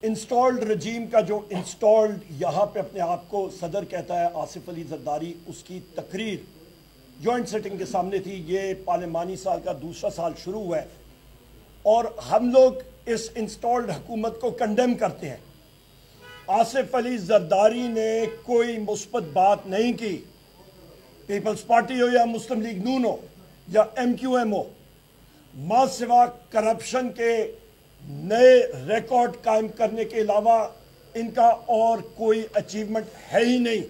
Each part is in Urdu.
انسٹالڈ رجیم کا جو انسٹالڈ یہاں پہ اپنے آپ کو صدر کہتا ہے آصف علی زرداری، اس کی تقریر جوائنٹ سیٹنگ کے سامنے تھی۔ یہ پارلیمانی سال کا دوسرا سال شروع ہوا ہے اور ہم لوگ اس انسٹالڈ حکومت کو کنڈیم کرتے ہیں۔ آصف علی زرداری نے کوئی مثبت بات نہیں کی، پیپلز پارٹی ہو یا مسلم لیگ نون ہو یا ایم کیو ایم ہو، ماں سوا کرپشن کے نئے ریکارڈ قائم کرنے کے علاوہ ان کا اور کوئی اچیومنٹ ہے ہی نہیں۔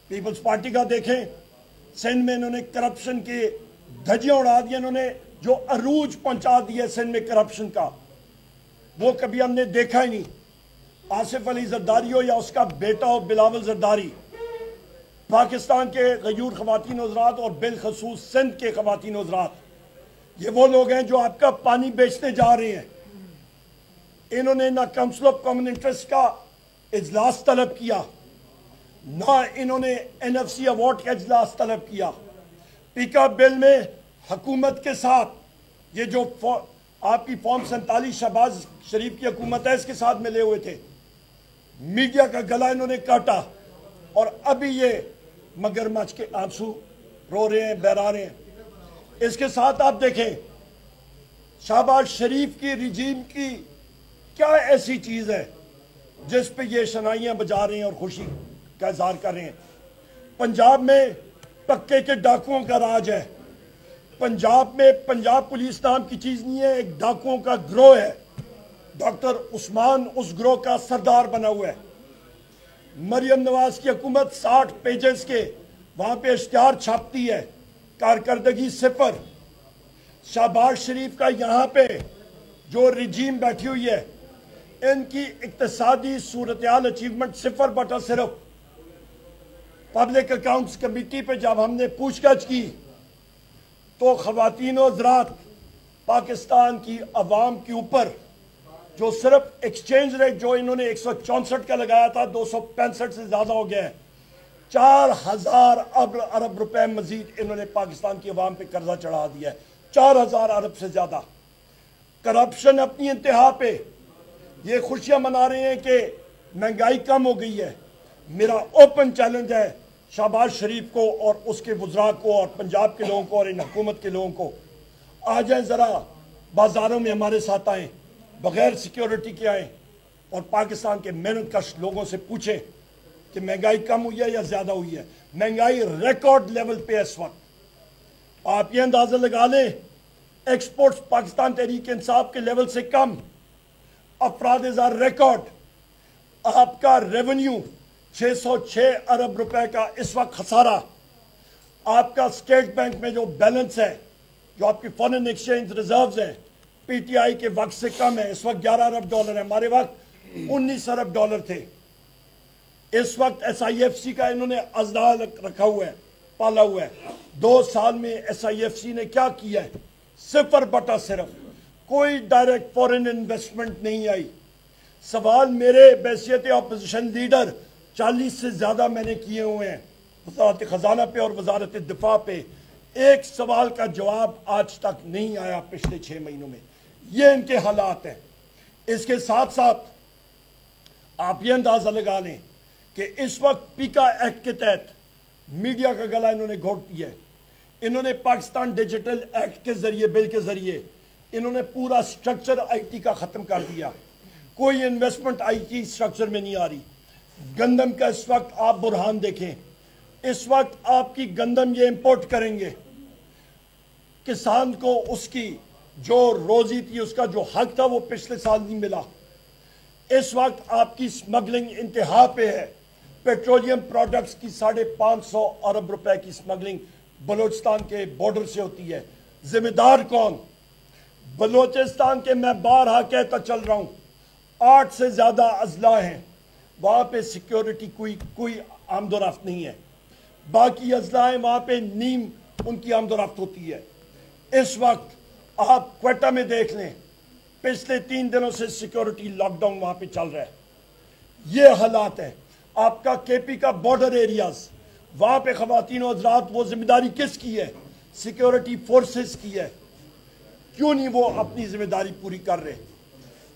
پیپلز پارٹی کا دیکھیں، سندھ میں انہوں نے کرپشن کی دھجیاں اڑا دی، انہوں نے جو عروج پہنچا دیا سندھ میں کرپشن کا وہ کبھی ہم نے دیکھا ہی نہیں۔ آصف علی زرداری ہو یا اس کا بیٹا ہو بلاول زرداری، پاکستان کے غیور خواتین حضرات اور بالخصوص سندھ کے خواتین حضرات، یہ وہ لوگ ہیں جو آپ کا پانی بیچتے جا رہے ہیں۔ انہوں نے نہ کونسل آف کامن انٹرسٹ کا اجلاس طلب کیا، نہ انہوں نے این ایف سی ایوارڈ کا اجلاس طلب کیا۔ پیکا بل میں حکومت کے ساتھ یہ جو آپ کی فارم 47 شہباز شریف کی حکومت ہے اس کے ساتھ ملے ہوئے تھے، میڈیا کا گلا انہوں نے کاٹا اور ابھی یہ مگرمچھ کے آنسو رو رہے ہیں، بہرا رہے ہیں۔ اس کے ساتھ آپ دیکھیں شہباز شریف کی رجیم کی کیا ایسی چیز ہے جس پہ یہ شنائیاں بجا رہے ہیں اور خوشی کا اظہار کر رہے ہیں۔ پنجاب میں پکے کے ڈاکوؤں کا راج ہے۔ پنجاب میں پنجاب پولیس نام کی چیز نہیں ہے، ایک ڈاکوؤں کا گروہ ہے۔ ڈاکٹر عثمان اس گروہ کا سردار بنا ہوا ہے۔ مریم نواز کی حکومت 60 پیجز کے وہاں پہ اشتہار چھاپتی ہے، کارکردگی صفر۔ شہباز شریف کا یہاں پہ جو رجیم بیٹھی ہوئی ہے، ان کی اقتصادی صورتحال اچیومنٹ صفر بٹا صرف۔ پبلک اکاؤنٹس کمیٹی پہ جب ہم نے پوچھ گچھ کی تو خواتین و حضرات، پاکستان کی عوام کے اوپر جو صرف ایکسچینج ریٹ جو انہوں نے 164 کا لگایا تھا 265 سے زیادہ ہو گیا ہے۔ 4000 ارب روپے مزید انہوں نے پاکستان کی عوام پہ قرضہ چڑھا دیا ہے، 4000 ارب سے زیادہ۔ کرپشن اپنی انتہا پہ، یہ خوشیاں منا رہے ہیں کہ مہنگائی کم ہو گئی ہے۔ میرا اوپن چیلنج ہے شہباز شریف کو اور اس کے وزراء کو اور پنجاب کے لوگوں کو اور ان حکومت کے لوگوں کو، آ جائیں ذرا بازاروں میں ہمارے ساتھ آئیں، بغیر سیکیورٹی کے آئیں اور پاکستان کے محنت کش لوگوں سے پوچھیں کہ مہنگائی کم ہوئی ہے یا زیادہ ہوئی ہے۔ مہنگائی ریکارڈ لیول پہ اس وقت۔ آپ یہ اندازہ لگا لیں، ایکسپورٹس پاکستان تحریک انصاف کے لیول سے کم، افراد ازار ریکارڈ۔ آپ کا ریونیو 606 ارب روپے کا اس وقت خسارہ۔ آپ کا اسٹیٹ بینک میں جو بیلنس ہے، جو آپ کی فارن ایکسچینج ریزروز ہیں، پی ٹی آئی کے وقت سے کم ہے۔ اس وقت 11 ارب ڈالر ہے، ہمارے وقت 19 ارب ڈالر تھے۔ اس وقت ایس آئی ایف سی کا انہوں نے ازدہ رکھا ہوا ہے، پالا ہوا ہے۔ 2 سال میں ایس آئی ایف سی نے کیا کیا ہے؟ صفر بٹا صرف۔ کوئی ڈائریکٹ فورن انویسٹمنٹ نہیں آئی۔ سوال میرے بحیثیت اپوزیشن لیڈر 40 سے زیادہ میں نے کیے ہوئے ہیں وزارت خزانہ پہ اور وزارت دفاع پہ، ایک سوال کا جواب آج تک نہیں آیا پچھلے 6 مہینوں میں۔ یہ ان کے حالات ہیں۔ اس کے ساتھ ساتھ آپ یہ اندازہ لگا لیں کہ اس وقت پیکا ایکٹ کے تحت میڈیا کا گلا انہوں نے گھونٹ دیا ہے۔ انہوں نے پاکستان ڈیجیٹل ایکٹ کے ذریعے، بل کے ذریعے انہوں نے پورا سٹرکچر آئی ٹی کا ختم کر دیا۔ کوئی انویسٹمنٹ آئی ٹی سٹرکچر میں نہیں آ رہی۔ گندم کا اس وقت آپ برہان دیکھیں، اس وقت آپ کی گندم یہ امپورٹ کریں گے، کسان کو اس کی جو روزی تھی، اس کا جو حق تھا وہ پچھلے سال نہیں ملا۔ اس وقت آپ کی سمگلنگ انتہا پہ ہے۔ پیٹرولیم پروڈکٹس کی 550 ارب روپے کی سمگلنگ بلوچستان کے بارڈر سے ہوتی ہے۔ ذمہ دار کون؟ بلوچستان کے، میں بارہا کہتا چل رہا ہوں، 8 سے زیادہ اضلاع ہیں، وہاں پہ سیکیورٹی کوئی آمد و رفت نہیں ہے۔ باقی اضلاع ہیں وہاں پہ نیم ان کی آمد و رفت ہوتی ہے۔ اس وقت آپ کوئٹہ میں دیکھ لیں، پچھلے 3 دنوں سے سیکیورٹی لاک ڈاؤن وہاں پہ چل رہا ہے۔ یہ حالات ہیں۔ آپ کا کے پی کا بارڈر ایریاز، وہاں پہ خواتین و حضرات، وہ ذمہ داری کس کی ہے؟ سیکیورٹی فورسز کی ہے۔ کیوں نہیں وہ اپنی ذمہ داری پوری کر رہے؟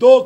2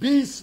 20